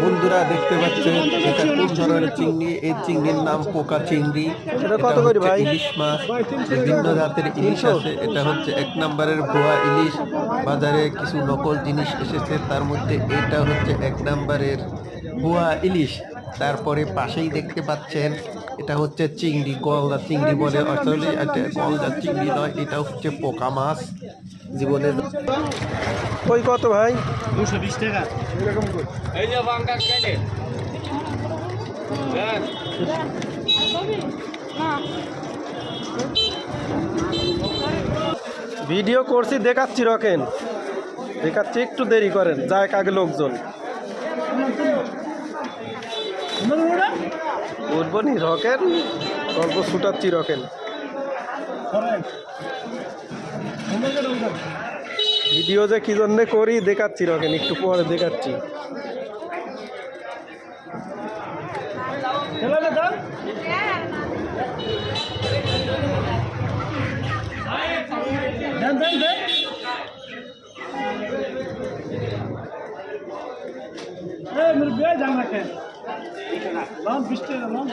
বন্ধুরা দেখতে পাচ্ছেন এটা কোন ধরনের চিংড়ি। এই চিংড়ির নাম পোকা চিংড়ি। এটা কত করে ভাই? ইলিশ মাছ, বিভিন্ন জাতের ইলিশ আছে। এটা হচ্ছে 1 নম্বরের ভুয়া ইলিশ। বাজারে কিছু নকল জিনিস এসেছে, তার মধ্যে এটা হচ্ছে 1 নম্বরের ভুয়া ইলিশ। তারপরে পাশেই দেখতে পাচ্ছেন এটা হচ্ছে চিংড়ি, গলদা চিংড়ি বলে। আসলে এটা গলদা চিংড়ি নয়, এটা হচ্ছে পোকা মাছ। জীবনে ওই কত ভাই? 220 টাকা এরকম করে। এই যে বাঙ্কা কেটে ভিডিও করছি, দেখাচ্ছি, রকেন দেখাচ্ছি, একটু দেরি করেন, যায় কাগে লোকজন উঠবো নি। রকেন গল্প ছুটাচ্ছি, রকেন ভিডিও যে কি জন্য করি দেখাচ্ছি, রকেন একটু পরে দেখাচ্ছি। मेरे बेज जाना है लॉन 20 टाका लॉन